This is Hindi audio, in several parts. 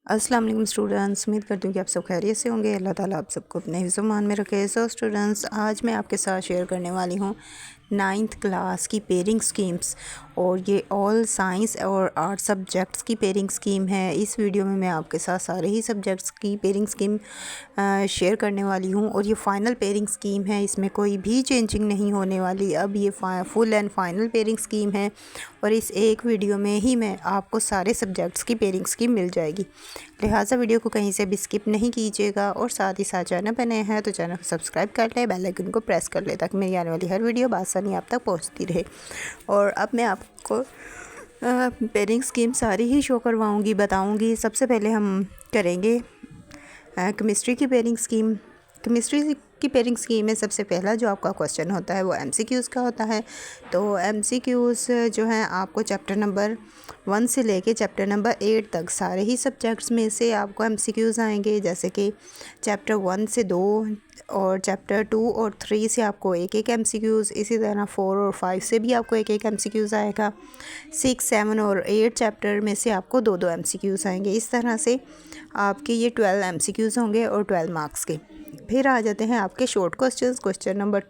अस्सलाम वालेकुम स्टूडेंट्स, उम्मीद करती हूँ कि आप सब खैरियत से होंगे। अल्लाह ताला आप सबको अपने हिफ्ज़-ओ-मान में रखे। सो स्टूडेंट्स, आज मैं आपके साथ शेयर करने वाली हूँ 9th क्लास की पेयरिंग स्कीम्स, और ये ऑल साइंस और आर्ट सब्जेक्ट्स की पेयरिंग स्कीम है। इस वीडियो में मैं आपके साथ सारे ही सब्जेक्ट्स की पेयरिंग स्कीम शेयर करने वाली हूँ, और ये फ़ाइनल पेयरिंग स्कीम है। इसमें कोई भी चेंजिंग नहीं होने वाली। अब ये full and final pairing scheme है, और इस एक वीडियो में ही मैं आपको सारे सब्जेक्ट्स की पेयरिंग स्कीम मिल जाएगी। लिहाजा वीडियो को कहीं से भी स्किप नहीं कीजिएगा, और साथ ही साथ चैनल पर नए हैं तो चैनल को सब्सक्राइब कर ले, बेल आइकन को प्रेस कर ले, ताकि मेरी आने वाली हर वीडियो आसानी आप तक पहुंचती रहे। और अब मैं आपको पेयरिंग स्कीम सारी ही शो करवाऊंगी, बताऊंगी। सबसे पहले हम करेंगे केमिस्ट्री की पेयरिंग स्कीम। केमिस्ट्री की पेयरिंग स्कीम में सबसे पहला जो आपका क्वेश्चन होता है वो एमसीक्यूज़ का होता है। तो एमसीक्यूज़ जो है आपको चैप्टर नंबर 1 से लेके चैप्टर नंबर 8 तक सारे ही सब्जेक्ट्स में से आपको एमसीक्यूज़ आएंगे। जैसे कि चैप्टर 1 से 2 और चैप्टर 2 और 3 से आपको एक एक एमसीक्यूज़, इसी तरह 4 और 5 से भी आपको एक एक एमसीक्यूज़ आएगा। 6, 7 और 8 चैप्टर में से आपको 2-2 एमसीक्यूज़ आएंगे। इस तरह से आपके ये 12 एमसीक्यूज़ होंगे और 12 मार्क्स के। फिर आ जाते हैं आपके शॉर्ट क्वेश्चंस। क्वेश्चन नंबर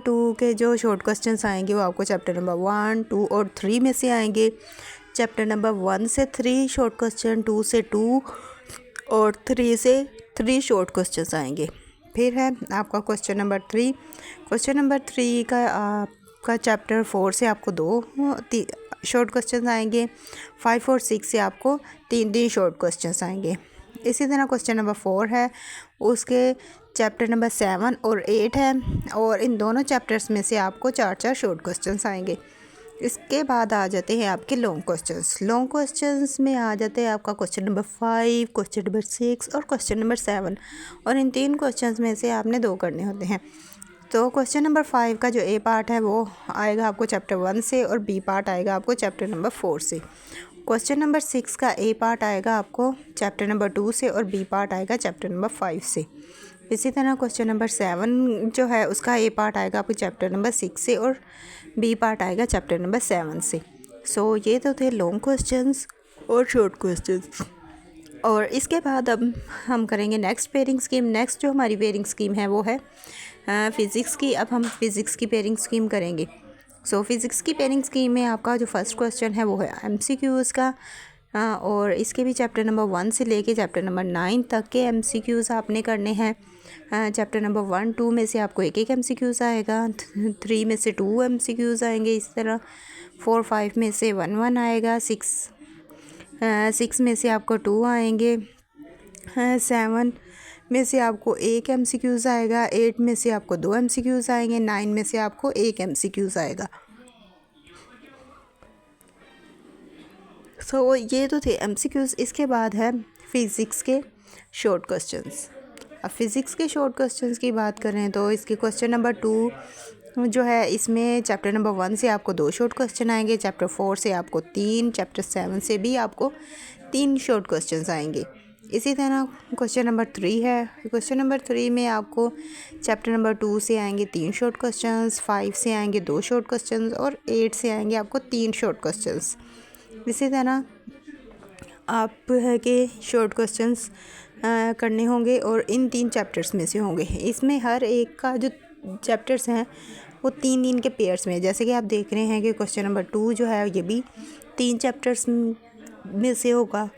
2 के जो शॉर्ट क्वेश्चंस आएंगे वो आपको चैप्टर नंबर 1, 2 और 3 में से आएंगे। चैप्टर नंबर 1 से 3 शॉर्ट क्वेश्चन, 2 से 2 और 3 से 3 शॉर्ट क्वेश्चंस आएंगे। फिर है आपका क्वेश्चन नंबर 3। क्वेश्चन नंबर 3 का आपका चैप्टर 4 से आपको 2 शॉर्ट क्वेश्चंस आएंगे। 5 और 6 से आपको 3 शॉर्ट क्वेश्चंस आएंगे। इसी तरह क्वेश्चन नंबर 4 है, उसके चैप्टर नंबर 7 और 8 है, और इन दोनों चैप्टर्स में से आपको 4 शॉर्ट क्वेश्चंस आएंगे। इसके बाद आ जाते हैं आपके लॉन्ग क्वेश्चंस। लॉन्ग क्वेश्चंस में आ जाते हैं आपका क्वेश्चन नंबर 5, क्वेश्चन नंबर 6 और क्वेश्चन नंबर 7, और इन 3 क्वेश्चंस में से आपने 2 करने होते हैं। तो क्वेश्चन नंबर 5 का जो ए पार्ट है वो आएगा आपको चैप्टर 1 से, और बी पार्ट आएगा आपको चैप्टर नंबर 4 से। क्वेश्चन नंबर 6 का ए पार्ट आएगा आपको चैप्टर नंबर 2 से, और बी पार्ट आएगा चैप्टर नंबर 5 से। इसी तरह क्वेश्चन नंबर 7 जो है उसका ए पार्ट आएगा आपको चैप्टर नंबर 6 से, और बी पार्ट आएगा चैप्टर नंबर 7 से। सो ये तो थे लॉन्ग क्वेश्चंस और शॉर्ट क्वेश्चंस। और इसके बाद अब हम करेंगे नेक्स्ट पेयरिंग स्कीम। नेक्स्ट जो हमारी पेयरिंग स्कीम है वो है फ़िज़िक्स की। अब हम फ़िज़िक्स की पेयरिंग स्कीम करेंगे। सो फ़िज़िक्स की पेयरिंग स्कीम में आपका जो फर्स्ट क्वेश्चन है वो है एमसीक्यूज़ का, और इसके भी चैप्टर नंबर 1 से लेके चैप्टर नंबर 9 तक के एमसीक्यूज़ आपने करने हैं। चैप्टर नंबर 1, 2 में से आपको एक एमसीक्यूज़ आएगा। 3 में से 2 एमसीक्यूज़ आएंगे। इस तरह 4, 5 में से 1 आएगा। 6 में से आपको 2 आएंगे। 7 में से आपको एक एमसीक्यूज़ आएगा। 8 में से आपको 2 एमसीक्यूज़ आएंगे। 9 में से आपको एक एमसीक्यूज़ आएगा। सो ये तो थे एमसीक्यूज़। इसके बाद है फ़िज़िक्स के शॉर्ट क्वेश्चंस। अब फ़िज़िक्स के शॉर्ट क्वेश्चंस की बात करें तो इसके क्वेश्चन नंबर 2 जो है, इसमें चैप्टर नंबर 1 से आपको 2 शॉर्ट क्वेश्चन आएंगे। चैप्टर 4 से आपको 3, चैप्टर 7 से भी आपको 3 शॉर्ट क्वेश्चंस आएंगे। इसी तरह क्वेश्चन नंबर 3 है। क्वेश्चन नंबर 3 में आपको चैप्टर नंबर 2 से आएंगे 3 शॉर्ट क्वेश्चंस, 5 से आएंगे 2 शॉर्ट क्वेश्चंस, और 8 से आएंगे आपको 3 शॉर्ट क्वेश्चंस। इसी तरह आप है कि शॉर्ट क्वेश्चंस करने होंगे, और इन 3 चैप्टर्स में से होंगे। इसमें हर एक का जो चैप्टर्स हैं वो 3-3 के पेयर्स में। जैसे कि आप देख रहे हैं कि क्वेश्चन नंबर 2 जो है ये भी 3 चैप्टर्स में से होगा।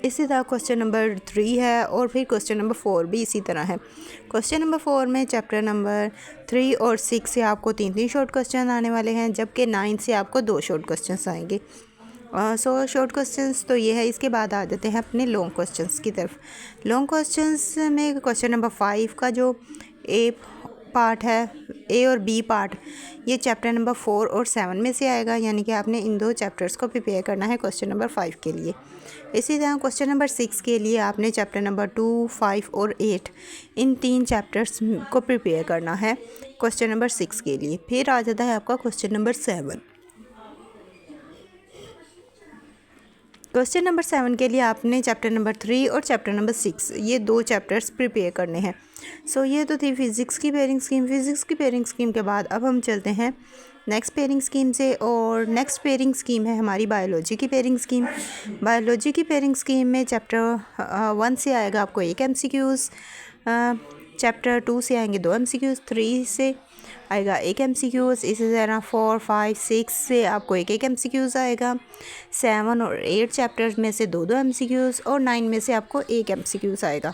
इसी तरह क्वेश्चन नंबर 3 है, और फिर क्वेश्चन नंबर 4 भी इसी तरह है। क्वेश्चन नंबर 4 में चैप्टर नंबर 3 और 6 से आपको 3 शॉर्ट क्वेश्चन आने वाले हैं, जबकि 9 से आपको 2 शॉर्ट क्वेश्चन आएंगे। सो शॉर्ट क्वेश्चंस तो ये है। इसके बाद आ जाते हैं अपने लॉन्ग क्वेश्चंस की तरफ। लॉन्ग क्वेश्चंस में क्वेश्चन नंबर 5 का जो ए पार्ट है, ए और बी पार्ट, ये चैप्टर नंबर 4 और 7 में से आएगा, यानी कि आपने इन 2 चैप्टर्स को प्रिपेयर करना है क्वेश्चन नंबर 5 के लिए। इसी तरह क्वेश्चन नंबर 6 के लिए आपने चैप्टर नंबर 2, 5 और 8 इन 3 चैप्टर्स को प्रिपेयर करना है क्वेश्चन नंबर 6 के लिए। फिर आ जाता है आपका क्वेश्चन नंबर 7। क्वेश्चन नंबर 7 के लिए आपने चैप्टर नंबर 3 और चैप्टर नंबर 6 ये 2 चैप्टर्स प्रिपेयर करने हैं। सो ये तो थी फ़िज़िक्स की पेयरिंग स्कीम। फ़िज़िक्स की पेयरिंग स्कीम के बाद अब हम चलते हैं नेक्स्ट पेयरिंग स्कीम से। और नेक्स्ट पेयरिंग स्कीम है हमारी बायोलॉजी की पेयरिंग स्कीम। बायोलॉजी की पेयरिंग स्कीम में चैप्टर 1 से आएगा आपको 1 MCQs, चैप्टर 2 से आएंगे 2 MCQs, 3 से आएगा 1 MCQs, इसी तरह 4, 5, 6 से आपको 1 MCQs आएगा। 7 और 8 चैप्टर्स में से 2 MCQs और 9 में से आपको 1 MCQs आएगा।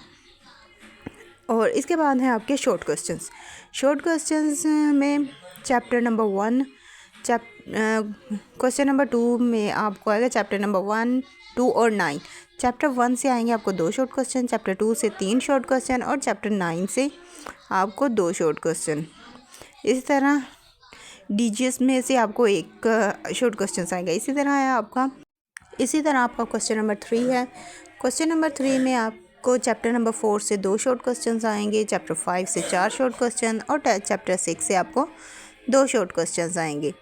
और इसके बाद हैं आपके शॉर्ट क्वेश्चंस। शॉर्ट क्वेश्चंस में चैप्टर नंबर 1, क्वेश्चन नंबर 2 में आपको आएगा चैप्टर नंबर 1, 2 और 9। चैप्टर 1 से आएंगे आपको 2 शॉर्ट क्वेश्चन, चैप्टर 2 से 3 शॉर्ट क्वेश्चन और चैप्टर 9 से आपको 2 शॉर्ट क्वेश्चन। इसी तरह DGS में से आपको 1 शॉर्ट क्वेश्चन आएगा। इसी तरह आपका क्वेश्चन नंबर 3 है। क्वेश्चन नंबर 3 में आपको चैप्टर नंबर 4 से 2 शॉर्ट क्वेश्चन आएंगे, चैप्टर 5 से 4 शॉर्ट क्वेश्चन और चैप्टर 6 से आपको 2 शॉर्ट क्वेश्चन आएंगे।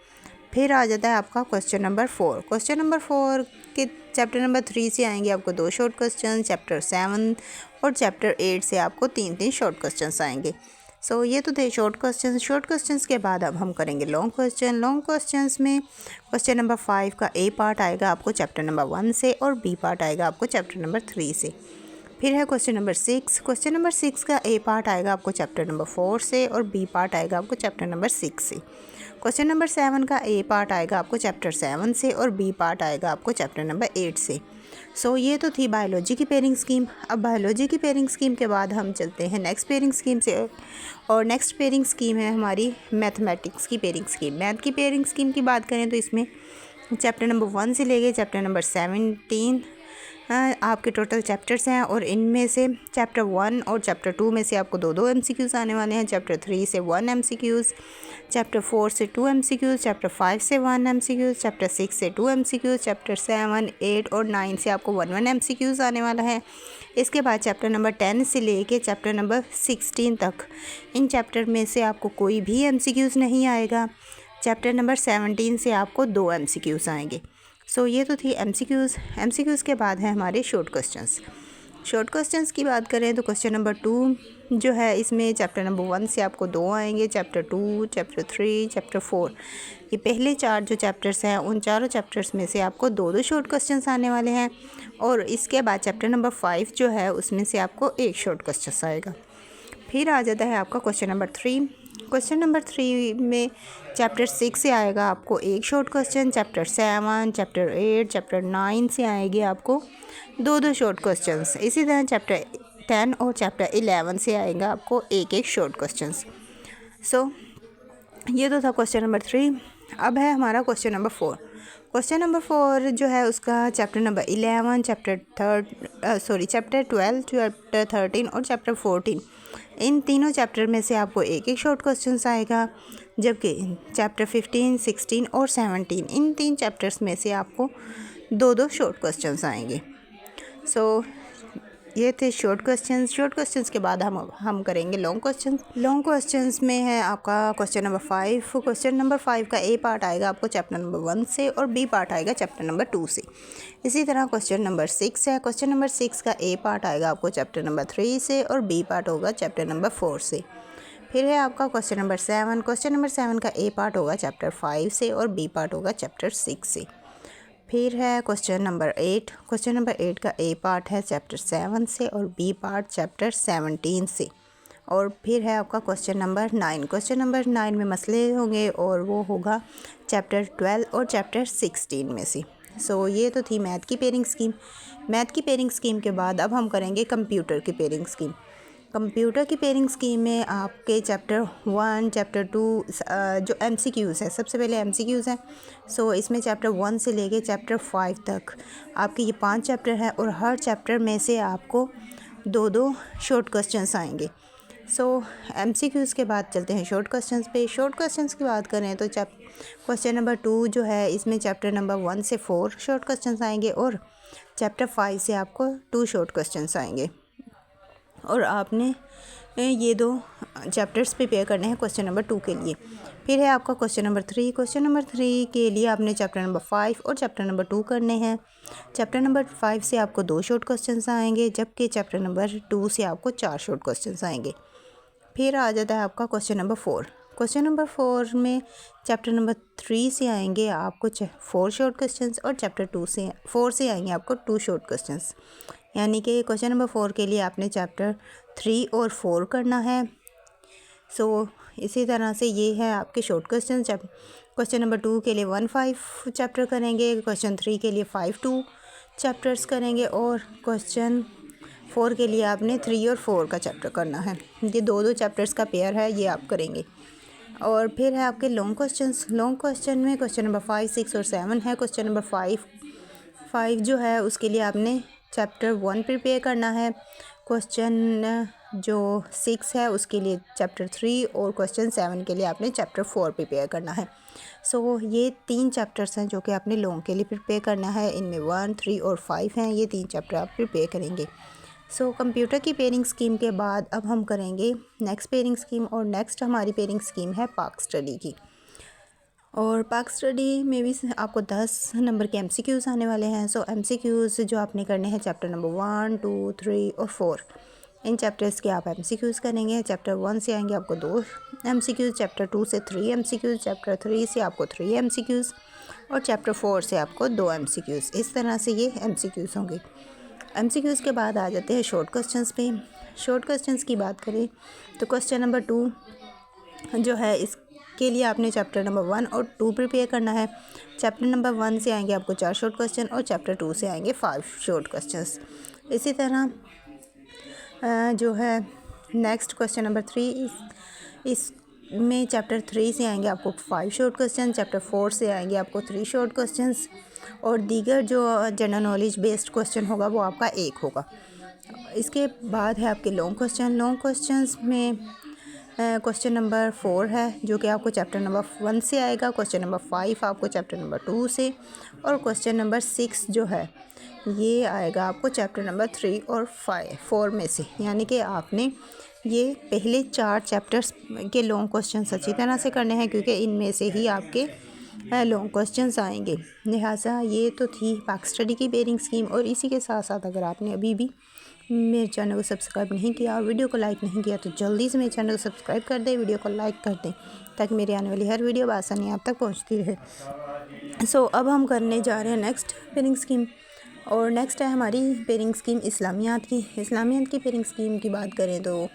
फिर आ जाता है आपका क्वेश्चन नंबर 4। क्वेश्चन नंबर 4 के चैप्टर नंबर 3 से आएंगे आपको 2 शॉर्ट क्वेश्चन, चैप्टर 7 और चैप्टर 8 से आपको 3 शॉर्ट क्वेश्चन आएंगे। सो ये तो थे शॉर्ट क्वेश्चन। शॉर्ट क्वेश्चंस के बाद अब हम करेंगे लॉन्ग क्वेश्चन। लॉन्ग क्वेश्चंस में क्वेश्चन नंबर 5 का A पार्ट आएगा आपको चैप्टर नंबर 1 से और B पार्ट आएगा आपको चैप्टर नंबर 3 से। फिर है क्वेश्चन नंबर 6। क्वेश्चन नंबर 6 का A पार्ट आएगा आपको चैप्टर नंबर 4 से और B पार्ट आएगा आपको चैप्टर नंबर 6 से। क्वेश्चन नंबर 7 का A पार्ट आएगा आपको चैप्टर 7 से और B पार्ट आएगा आपको चैप्टर नंबर 8 से। सो ये तो थी बायोलॉजी की पेयरिंग स्कीम। अब बायोलॉजी की पेयरिंग स्कीम के बाद हम चलते हैं नेक्स्ट पेयरिंग स्कीम से। और नेक्स्ट पेयरिंग स्कीम है हमारी मैथमेटिक्स की पेयरिंग स्कीम। मैथ की पेयरिंग स्कीम की बात करें तो इसमें चैप्टर नंबर 1 से लेके चैप्टर नंबर 17 आपके टोटल चैप्टर्स हैं। और इनमें से चैप्टर 1 और चैप्टर 2 में से आपको 2 MCQs आने वाले हैं। चैप्टर 3 से 1 MCQs, चैप्टर 4 से 2 MCQs, चैप्टर 5 से 1 MCQs, चैप्टर 6 से 2 MCQs, चैप्टर 7, 8 और 9 से आपको 1 MCQs आने वाला है। इसके बाद चैप्टर नंबर 10 से लेके चैप्टर नंबर 16 तक इन चैप्टर में से आपको कोई भी MCQs नहीं आएगा। चैप्टर नंबर 17 से आपको 2 MCQs आएंगे। सो ये तो थी MCQs के बाद है हमारे शॉर्ट क्वेश्चंस। शॉर्ट क्वेश्चंस की बात करें तो क्वेश्चन नंबर 2 जो है इसमें चैप्टर नंबर 1 से आपको 2 आएंगे, चैप्टर 2, चैप्टर 3, चैप्टर 4। ये पहले 4 जो चैप्टर्स हैं उन चारों चैप्टर्स में से आपको 2 शॉर्ट क्वेश्चंस आने वाले हैं। और इसके बाद चैप्टर नंबर 5 जो है उसमें से आपको 1 शॉर्ट क्वेश्चन आएगा। फिर आ जाता है आपका क्वेश्चन नंबर 3। क्वेश्चन नंबर 3 में चैप्टर 6 से आएगा आपको 1 short question, chapter 7, chapter 8, chapter 9 से आएंगे आपको 2 शॉर्ट क्वेश्चंस। इसी तरह चैप्टर 10 और चैप्टर 11 से आएगा आपको 1 शॉर्ट क्वेश्चंस। सो ये तो था क्वेश्चन नंबर 3। अब है हमारा क्वेश्चन नंबर 4। क्वेश्चन नंबर 4 जो है उसका चैप्टर नंबर 11, चैप्टर 12, चैप्टर 13 और चैप्टर 14 इन तीनों चैप्टर में से आपको 1 शॉर्ट क्वेश्चन आएगा। जबकि चैप्टर 15, 16 और 17 इन 3 चैप्टर्स में से आपको 2 शॉर्ट क्वेश्चंस आएंगे। सो ये थे शॉर्ट क्वेश्चंस। शॉर्ट क्वेश्चंस के बाद हम करेंगे लॉन्ग क्वेश्चंस। लॉन्ग क्वेश्चंस में है आपका क्वेश्चन नंबर 5। क्वेश्चन नंबर 5 का A पार्ट आएगा आपको चैप्टर नंबर 1 से और B पार्ट आएगा चैप्टर नंबर 2 से। इसी तरह क्वेश्चन नंबर 6 है। क्वेश्चन नंबर 6 का A पार्ट आएगा आपको चैप्टर नंबर 3 से और B पार्ट होगा चैप्टर नंबर 4 से। फिर है आपका क्वेश्चन नंबर 7। क्वेश्चन नंबर 7 का A पार्ट होगा चैप्टर 5 से और B पार्ट होगा चैप्टर 6 से। फिर है क्वेश्चन नंबर 8। क्वेश्चन नंबर 8 का A पार्ट है चैप्टर 7 से और B पार्ट चैप्टर 17 से। और फिर है आपका क्वेश्चन नंबर 9। क्वेश्चन नंबर 9 में मसले होंगे और वो होगा चैप्टर 12 और चैप्टर 16 में से। सो ये तो थी मैथ की पेयरिंग स्कीम। मैथ की पेयरिंग स्कीम के बाद अब हम करेंगे कंप्यूटर की पेयरिंग स्कीम। कंप्यूटर की पेयरिंग स्कीम में आपके चैप्टर 1, चैप्टर 2 जो MCQs है, सबसे पहले MCQs हैं। सो इसमें चैप्टर 1 से लेके चैप्टर 5 तक आपके ये 5 चैप्टर हैं और हर चैप्टर में से आपको 2 शॉर्ट क्वेश्चंस आएंगे। सो MCQs के बाद चलते हैं शॉर्ट क्वेश्चंस पे। शॉर्ट क्वेश्चंस की बात करें तो क्वेश्चन नंबर 2 जो है इसमें चैप्टर नंबर 1 से 4 शॉर्ट क्वेश्चंस आएंगे और चैप्टर 5 से आपको 2 शॉर्ट क्वेश्चंस आएंगे। और आपने ये 2 चैप्टर्स प्रिपेयर करने हैं क्वेश्चन नंबर 2 के लिए। फिर है आपका क्वेश्चन नंबर 3। क्वेश्चन नंबर 3 के लिए आपने चैप्टर नंबर 5 और चैप्टर नंबर 2 करने हैं। चैप्टर नंबर 5 से आपको 2 शॉर्ट क्वेश्चंस आएंगे जबकि चैप्टर नंबर 2 से आपको 4 शॉर्ट क्वेश्चंस आएंगे। फिर आ जाता है आपका क्वेश्चन नंबर 4। क्वेश्चन नंबर 4 में चैप्टर नंबर 3 से आएंगे आपको 4 शॉर्ट क्वेश्चंस और चैप्टर 4 से आएंगे आपको 2 शॉर्ट क्वेश्चंस। यानी कि क्वेश्चन नंबर 4 के लिए आपने चैप्टर 3 और 4 करना है। इसी तरह से ये है आपके शॉर्ट क्वेश्चन। क्वेश्चन नंबर 2 के लिए 1-5 चैप्टर करेंगे, क्वेश्चन 3 के लिए 5-2 चैप्टर्स करेंगे और क्वेश्चन 4 के लिए आपने 3 और 4 का चैप्टर करना है। ये 2-2 चैप्टर्स का पेयर है, ये आप करेंगे। और फिर है आपके लॉन्ग क्वेश्चंस। लॉन्ग क्वेश्चन में क्वेश्चन नंबर 5, 6 और 7 है। क्वेश्चन नंबर 5 जो है उसके लिए आपने चैप्टर 1 प्रिपेयर करना है। क्वेश्चन जो 6 है उसके लिए चैप्टर 3 और क्वेश्चन 7 के लिए आपने चैप्टर 4 प्रिपेयर करना है। ये 3 चैप्टर्स हैं जो कि आपने लॉन्ग के लिए प्रिपेयर करना है। इनमें 1, 3 और 5 हैं। ये 3 चैप्टर आप प्रिपेयर करेंगे। कंप्यूटर की पेयरिंग स्कीम के बाद अब हम करेंगे नेक्स्ट पेयरिंग स्कीम, और नेक्स्ट हमारी पेयरिंग स्कीम है पाक स्टडी की। और पाक स्टडी में भी आपको 10 नंबर के MCQs आने वाले हैं। MCQs जो आपने करने हैं चैप्टर नंबर 1, 2, 3 और 4, इन चैप्टर्स के आप MCQs करेंगे। चैप्टर 1 से आएंगे आपको 2 MCQs, चैप्टर 2 से 3 MCQs, चैप्टर 3 से आपको 3 MCQs और चैप्टर 4 से आपको 2 MCQs। इस तरह से ये MCQs होंगे। MCQs के बाद आ जाते हैं शॉर्ट क्वेश्चंस पे। शॉर्ट क्वेश्चंस की बात करें तो क्वेश्चन नंबर 2 जो है इसके लिए आपने चैप्टर नंबर 1 और 2 प्रिपेयर करना है। चैप्टर नंबर 1 से आएंगे आपको 4 शॉर्ट क्वेश्चन और चैप्टर 2 से आएंगे 5 शॉर्ट क्वेश्चंस। इसी तरह जो है नेक्स्ट क्वेश्चन नंबर 3, इसमें चैप्टर 3 से आएंगे आपको 5 शॉर्ट क्वेश्चन, चैप्टर 4 से आएंगे आपको 3 शॉर्ट क्वेश्चंस और दीगर जो जनरल नॉलेज बेस्ड क्वेश्चन होगा वो आपका 1 होगा। इसके बाद है आपके लॉन्ग क्वेश्चन। लॉन्ग क्वेश्चंस में क्वेश्चन नंबर 4 है जो कि आपको चैप्टर नंबर 1 से आएगा, क्वेश्चन नंबर 5 आपको चैप्टर नंबर 2 से, और क्वेश्चन नंबर 6 जो है ये आएगा आपको चैप्टर नंबर 3 और 4 में से। यानी कि आपने ये पहले 4 चैप्टर्स के लॉन्ग क्वेश्चन अच्छी तरह से करने हैं क्योंकि इनमें से ही आपके लॉन्ग क्वेश्चंस आएंगे। लिहाजा ये तो थी पाक स्टडी की पेयरिंग स्कीम। और इसी के साथ साथ अगर आपने अभी भी मेरे चैनल को सब्सक्राइब नहीं किया और वीडियो को लाइक नहीं किया तो जल्दी से मेरे चैनल को सब्सक्राइब कर दें, वीडियो को लाइक कर दें ताकि मेरी आने वाली हर वीडियो आसानी आप तक पहुंचती रहे। अब हम करने जा रहे हैं नेक्स्ट पेयरिंग स्कीम, और नेक्स्ट है हमारी पेयरिंग स्कीम इस्लामियात की। इस्लामियात की पेयरिंग स्कीम की बात करें तो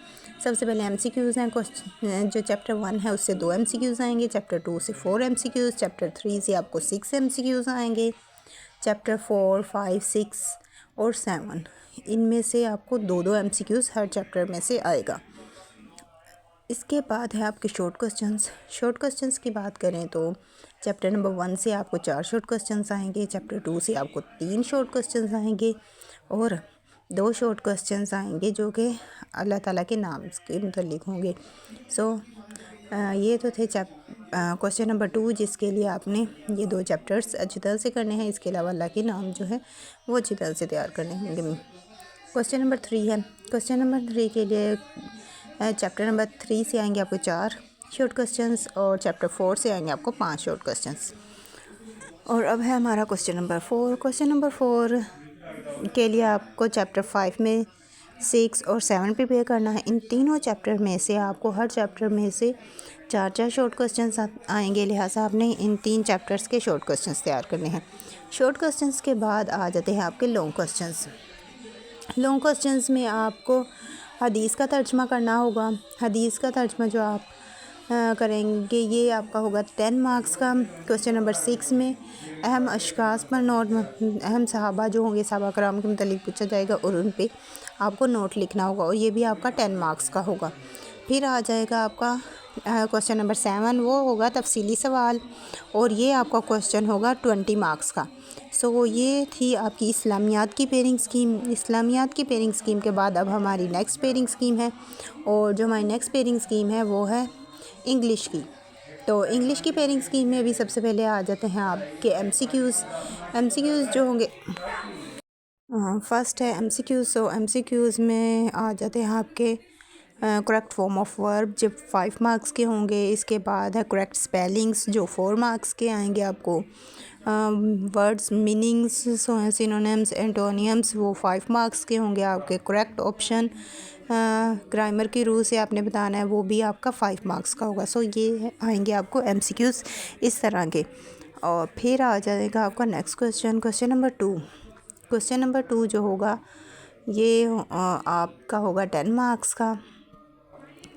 सबसे पहले MCQs हैं। क्वेश्चन जो चैप्टर 1 है उससे 2 MCQs आएंगे, चैप्टर 2 से 4 MCQs, चैप्टर 3 से आपको 6 MCQs आएंगे, चैप्टर 4, 5, 6 और 7 इनमें से आपको 2-2 MCQs हर चैप्टर में से आएगा। इसके बाद है आपके शॉर्ट क्वेश्चंस। शॉर्ट क्वेश्चंस की बात करें तो चैप्टर नंबर 1 से आपको 4 शॉर्ट क्वेश्चंस आएंगे, चैप्टर 2 से आपको 3 शॉर्ट क्वेश्चंस आएंगे और 2 शॉर्ट क्वेश्चंस आएंगे जो कि अल्लाह ताला के नाम के मुतल्लिक होंगे। ये तो थे क्वेश्चन नंबर 2 जिसके लिए आपने ये 2 चैप्टर्स अच्छी तरह से करने हैं। इसके अलावा अल्लाह के नाम जो है वो अच्छी तरह से तैयार करने होंगे। क्वेश्चन नंबर 3 है। क्वेश्चन नंबर 3 के लिए चैप्टर नंबर 3 से आएंगे आपको 4 शॉर्ट क्वेश्चंस और चैप्टर 4 से आएंगे आपको 5 शॉर्ट क्वेश्चंस। और अब है हमारा क्वेश्चन नंबर 4। क्वेश्चन नंबर 4 के लिए आपको चैप्टर 5 में 6 और 7 प्रिपेयर करना है। इन तीनों चैप्टर में से आपको हर चैप्टर में से 4-4 शॉर्ट क्वेश्चंस आएंगे। लिहाजा आपने इन 3 चैप्टर्स के शॉर्ट क्वेश्चंस तैयार करने हैं। शॉर्ट क्वेश्चंस के बाद आ जाते हैं आपके लॉन्ग क्वेश्चंस। लॉन्ग क्वेश्चंस में आपको हदीस का तर्जमा करना होगा। हदीस का तर्जमा जो आप करेंगे ये आपका होगा 10 मार्क्स का। क्वेश्चन नंबर 6 में अहम अशखास पर नोट, अहम सहाबा जो होंगे सहाबा कराम के मुतालिक पूछा जाएगा और उन पे आपको नोट लिखना होगा और ये भी आपका 10 मार्क्स का होगा। फिर आ जाएगा आपका क्वेश्चन नंबर 7, वो होगा तफसीली सवाल और ये आपका क्वेश्चन होगा 20 मार्क्स का। ये थी आपकी इस्लामियात की पेयरिंग स्कीम। इस्लामियात की पेयरिंग स्कीम के बाद अब हमारी नेक्स्ट पेयरिंग स्कीम है, और जो हमारी नेक्स्ट पेयरिंग स्कीम है वो है इंग्लिश की। तो इंग्लिश की पेयरिंग स्कीम में भी सबसे पहले आ जाते हैं आपके MCQs जो होंगे। फर्स्ट है MCQs। MCQs में आ जाते हैं आपके करेक्ट फॉर्म ऑफ वर्ब जो 5 मार्क्स के होंगे। इसके बाद है करेक्ट स्पेलिंग्स जो 4 मार्क्स के आएंगे आपको। वर्ड्स मीनिंग्स सिनोनिम्स एंटोनियम्स वो 5 मार्क्स के होंगे आपके। करेक्ट ऑप्शन ग्रामर की रूल से आपने बताना है, वो भी आपका 5 मार्क्स का होगा। सो ये आएंगे आपको MCQs इस तरह के। और फिर आ जाएगा आपका next question, question number 2। Question number 2 जो होगा ये आपका होगा 10 मार्क्स का।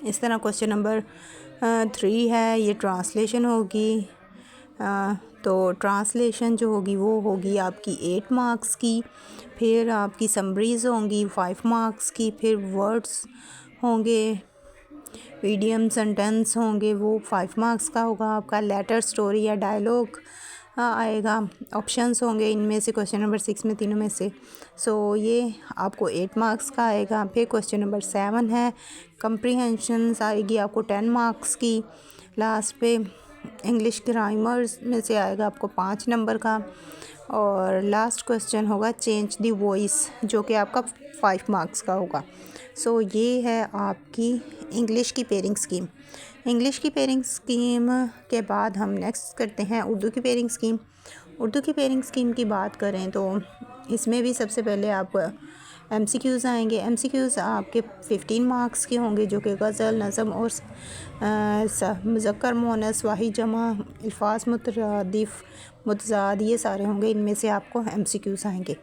इस तरह क्वेश्चन नंबर 3 है, ये ट्रांसलेशन होगी। तो ट्रांसलेशन जो होगी वो होगी आपकी 8 मार्क्स की। फिर आपकी समरीज़ होंगी 5 मार्क्स की। फिर वर्ड्स होंगे, ईडियम सेंटेंस होंगे, वो 5 मार्क्स का होगा आपका। लेटर, स्टोरी या डायलॉग आएगा। ऑप्शंस होंगे इनमें से क्वेश्चन नंबर 6 में तीनों में से। सो ये आपको 8 मार्क्स का आएगा। फिर क्वेश्चन नंबर 7 है, कंप्रीहेंशंस आएगी आपको 10 मार्क्स की। लास्ट पे इंग्लिश ग्रामर्स में से आएगा आपको 5 नंबर का। और लास्ट क्वेश्चन होगा चेंज द वॉइस, जो कि आपका 5 मार्क्स का होगा। सो ये है आपकी इंग्लिश की पेयरिंग स्कीम। इंग्लिश की पेयरिंग स्कीम के बाद हम नेक्स्ट करते हैं उर्दू की पेयरिंग स्कीम। उर्दू की पेयरिंग स्कीम की बात करें तो इसमें भी सबसे पहले आप MCQs आएंगे। MCQs आपके 15 मार्क्स के होंगे, जो कि गज़ल, नज़म और मुज़क्कर, मुअन्नस, वाहिद, जमा, अल्फाज मुतरादिफ, मुतज़ाद, ये सारे होंगे। इनमें से आपको MCQs आएंगे।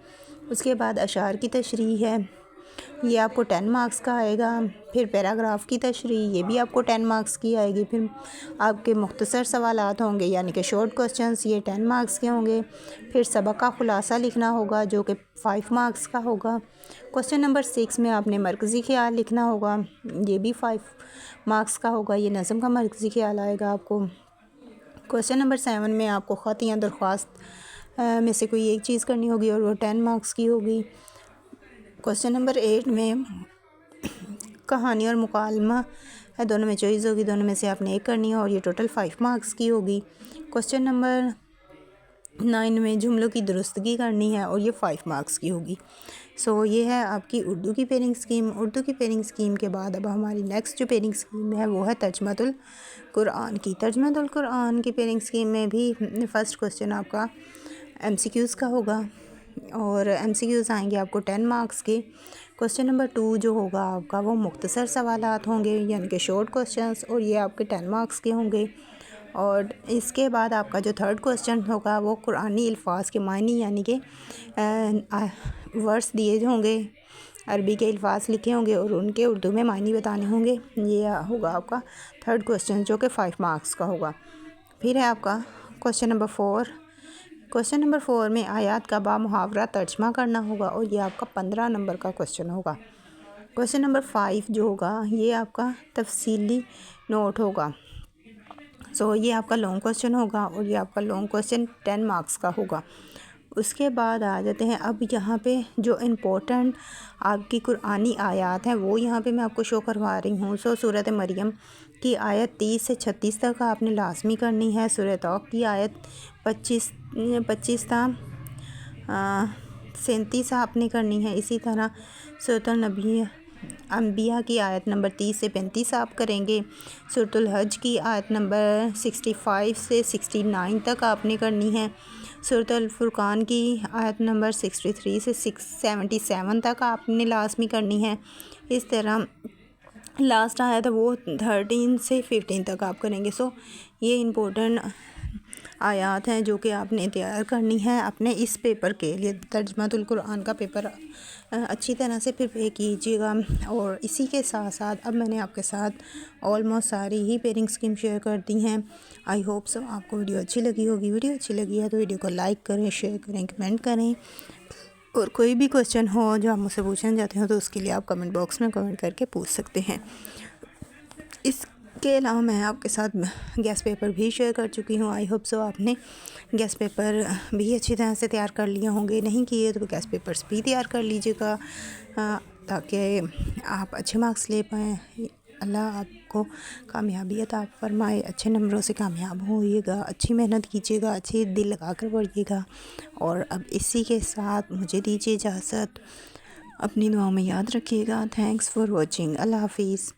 उसके बाद अशार की तशरीह है, ये आपको 10 मार्क्स का आएगा। फिर पैराग्राफ की तशरीह, ये भी आपको 10 मार्क्स की आएगी। फिर आपके मुख्तसर सवालात होंगे यानी कि शॉर्ट क्वेश्चंस, ये 10 मार्क्स के होंगे। फिर सबक का खुलासा लिखना होगा, जो कि 5 मार्क्स का होगा। क्वेश्चन नंबर 6 में आपने मरकज़ी ख़्याल लिखना होगा, ये भी 5 मार्क्स का होगा। ये नज़म का मरकज़ी ख़्याल आएगा आपको। क्वेश्चन नंबर 7 में आपको ख़त या दरख्वास्त में से कोई एक चीज़ करनी होगी और वो 10 मार्क्स की होगी। क्वेश्चन नंबर 8 में कहानी और मुकालमा है, दोनों में चॉइस होगी, दोनों में से आपने एक करनी है और ये टोटल 5 मार्क्स की होगी। क्वेश्चन नंबर 9 में जुमलों की दुरुस्तगी करनी है और ये 5 मार्क्स की होगी। सो ये है आपकी उर्दू की पेयरिंग स्कीम। उर्दू की पेयरिंग स्कीम के बाद अब हमारी नेक्स्ट जो पेयरिंग स्कीम है वो है तर्जमातुल कुरान की। तर्जमातुल कुरान की पेयरिंग स्कीम में भी फ़र्स्ट क्वेश्चन आपका MCQs का होगा और MCQs आएंगे आपको 10 मार्क्स के। क्वेश्चन नंबर 2 जो होगा आपका वो मुख्तसर सवालात होंगे यानी कि शॉर्ट क्वेश्चंस, और ये आपके 10 मार्क्स के होंगे। और इसके बाद आपका जो थर्ड क्वेश्चन होगा वो कुरानी अल्फाज के मायने यानी कि वर्ड्स दिए होंगे, अरबी के अल्फाज लिखे होंगे और उनके उर्दू में मायने बताने होंगे। ये होगा आपका थर्ड क्वेश्चन, जो कि 5 मार्क्स का होगा। फिर है आपका क्वेश्चन नंबर 4। क्वेश्चन नंबर 4 में आयात का बामुहावरा तर्जमा करना होगा और ये आपका 15 नंबर का क्वेश्चन होगा। क्वेश्चन नंबर 5 जो होगा ये आपका तफसीली नोट होगा। सो ये आपका लॉन्ग क्वेश्चन होगा और ये आपका लॉन्ग क्वेश्चन 10 मार्क्स का होगा। उसके बाद आ जाते हैं अब यहाँ पे जो इम्पोर्टेंट आपकी कुरानी आयत हैं वो यहाँ पे मैं आपको शो करवा रही हूँ। सो सूरत मरियम की आयत 30 से 36 तक आपने लाजमी करनी है। सूरत तौक की आयत 25 था 37 आपने करनी है। इसी तरह सूरतुल नबी अंबिया की आयत नंबर 30 से 35 आप करेंगे। सूरतुल हज की आयत नंबर 65 से 69 तक आपने करनी है। सूरतुल फुरकान की आयत नंबर 63 से 77 तक आपने लाजमी करनी है। इस तरह लास्ट आयत है वो 13 से 15 तक आप करेंगे। सो ये इम्पोर्टेंट आयात हैं जो कि आपने तैयार करनी है अपने इस पेपर के लिए। तर्जमातुल कुरान का पेपर अच्छी तरह से प्रिपेयर कीजिएगा। और इसी के साथ साथ अब मैंने आपके साथ ऑलमोस्ट सारी ही पेयरिंग स्कीम शेयर कर दी हैं। आई होप सो आपको वीडियो अच्छी लगी होगी। वीडियो अच्छी लगी है तो वीडियो को लाइक करें, शेयर करें, कमेंट करें। और कोई भी क्वेश्चन हो जो आप मुझसे पूछना चाहते हो तो उसके लिए आप कमेंट बॉक्स में कमेंट करके पूछ सकते हैं। इसके अलावा मैं आपके साथ गैस पेपर भी शेयर कर चुकी हूँ। आई होप सो आपने गैस पेपर भी अच्छी तरह से तैयार कर लिए होंगे। नहीं किए तो गैस पेपर्स भी तैयार कर लीजिएगा ताकि आप अच्छे मार्क्स ले पाएँ। अल्लाह आपको कामयाबी अता फरमाए, अच्छे नंबरों से कामयाब होइएगा, अच्छी मेहनत कीजिएगा, अच्छी दिल लगा कर पढ़िएगा। और अब इसी के साथ मुझे दीजिए इजाज़त। अपनी दुआ में याद रखिएगा। Thanks for watching. अल्लाह हाफिज़।